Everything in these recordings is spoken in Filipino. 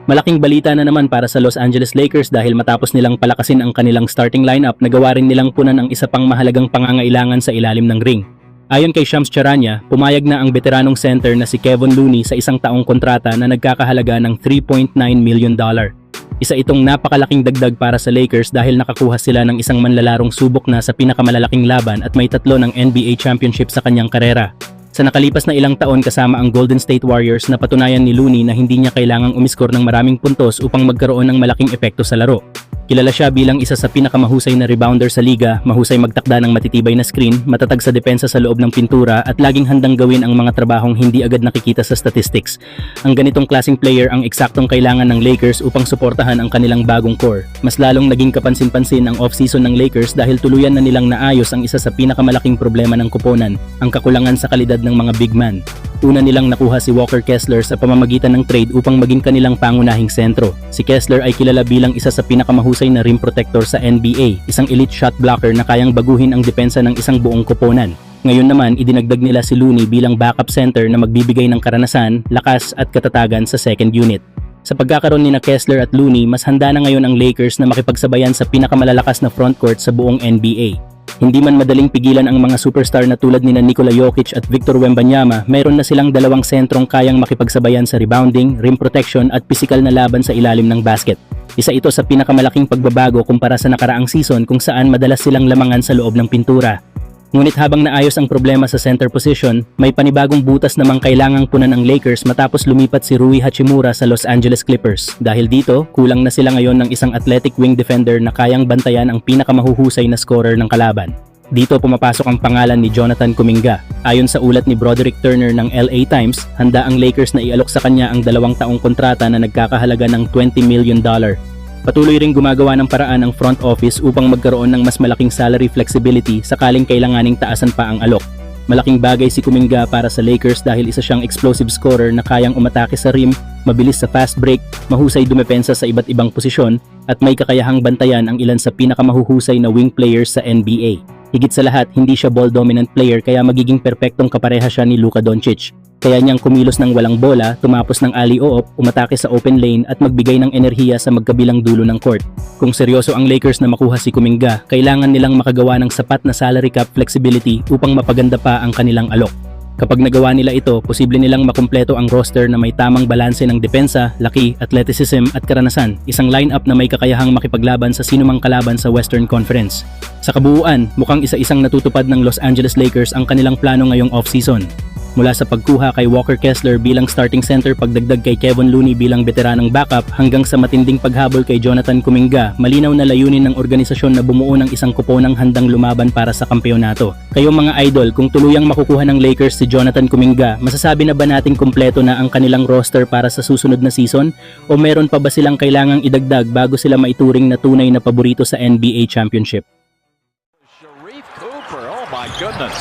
Malaking balita na naman para sa Los Angeles Lakers dahil matapos nilang palakasin ang kanilang starting lineup, nagawa rin nilang punan ang isa pang mahalagang pangangailangan sa ilalim ng ring. Ayon kay Shams Charania, pumayag na ang veteranong center na si Kevon Looney sa isang taong kontrata na nagkakahalaga ng $3.9 million. Isa itong napakalaking dagdag para sa Lakers dahil nakakuha sila ng isang manlalarong subok na sa pinakamalalaking laban at may 3 ng NBA championship sa kanyang karera. Sa nakalipas na ilang taon kasama ang Golden State Warriors, napatunayan ni Looney na hindi niya kailangang umiskor ng maraming puntos upang magkaroon ng malaking epekto sa laro. Kilala siya bilang isa sa pinakamahusay na rebounder sa liga, mahusay magtakda ng matitibay na screen, matatag sa depensa sa loob ng pintura at laging handang gawin ang mga trabahong hindi agad nakikita sa statistics. Ang ganitong klaseng player ang eksaktong kailangan ng Lakers upang suportahan ang kanilang bagong core. Mas lalong naging kapansin-pansin ang off-season ng Lakers dahil tuluyan na nilang naayos ang isa sa pinakamalaking problema ng koponan, ang kakulangan sa kalidad ng mga big man. Una nilang nakuha si Walker Kessler sa pamamagitan ng trade upang maging kanilang pangunahing sentro. Si Kessler ay kilala bilang isa sa pinakamahusay na rim protector sa NBA, isang elite shot blocker na kayang baguhin ang depensa ng isang buong koponan. Ngayon naman, idinagdag nila si Looney bilang backup center na magbibigay ng karanasan, lakas at katatagan sa second unit. Sa pagkakaroon ni Kessler at Looney, mas handa na ngayon ang Lakers na makipagsabayan sa pinakamalalakas na frontcourt sa buong NBA. Hindi man madaling pigilan ang mga superstar na tulad nina Nikola Jokic at Victor Wembanyama, mayroon na silang dalawang sentrong kayang makipagsabayan sa rebounding, rim protection at pisikal na laban sa ilalim ng basket. Isa ito sa pinakamalaking pagbabago kumpara sa nakaraang season kung saan madalas silang lamangan sa loob ng pintura. Ngunit habang naayos ang problema sa center position, may panibagong butas namang kailangang punan ang Lakers matapos lumipat si Rui Hachimura sa Los Angeles Clippers. Dahil dito, kulang na sila ngayon ng isang athletic wing defender na kayang bantayan ang pinakamahuhusay na scorer ng kalaban. Dito pumapasok ang pangalan ni Jonathan Kuminga. Ayon sa ulat ni Broderick Turner ng LA Times, handa ang Lakers na ialok sa kanya ang 2 taong kontrata na nagkakahalaga ng $20 million. Patuloy ring gumagawa ng paraan ang front office upang magkaroon ng mas malaking salary flexibility sakaling kailanganing taasan pa ang alok. Malaking bagay si Kuminga para sa Lakers dahil isa siyang explosive scorer na kayang umatake sa rim, mabilis sa fast break, mahusay dumepensa sa iba't ibang posisyon, at may kakayahang bantayan ang ilan sa pinakamahuhusay na wing players sa NBA. Higit sa lahat, hindi siya ball-dominant player kaya magiging perpektong kapareha siya ni Luka Doncic. Kaya niyang kumilos ng walang bola, tumapos ng alley-oop, umatake sa open lane at magbigay ng enerhiya sa magkabilang dulo ng court. Kung seryoso ang Lakers na makuha si Kuminga, kailangan nilang makagawa ng sapat na salary cap flexibility upang mapaganda pa ang kanilang alok. Kapag nagawa nila ito, posible nilang makumpleto ang roster na may tamang balanse ng depensa, laki, athleticism at karanasan, isang lineup na may kakayahang makipaglaban sa sinumang kalaban sa Western Conference. Sa kabuuan, mukhang isa-isang natutupad ng Los Angeles Lakers ang kanilang plano ngayong off-season. Mula sa pagkuha kay Walker Kessler bilang starting center, pagdagdag kay Kevon Looney bilang veteranong backup, hanggang sa matinding paghabol kay Jonathan Kuminga, malinaw na layunin ng organisasyon na bumuo ng isang koponang handang lumaban para sa kampeonato. Kayong mga idol, kung tuluyang makukuha ng Lakers si Jonathan Kuminga, masasabi na ba nating kumpleto na ang kanilang roster para sa susunod na season? O meron pa ba silang kailangang idagdag bago sila maituring na tunay na paborito sa NBA Championship? Sharif Cooper, oh my goodness.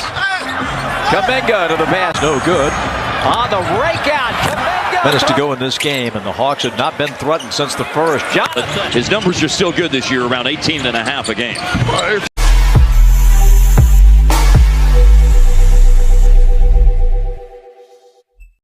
Kuminga to the pass, no good. On the rakeout, Kuminga! Minutes to go in this game, and the Hawks have not been threatened since the first shot. His numbers are still good this year, around 18 and a half a game. If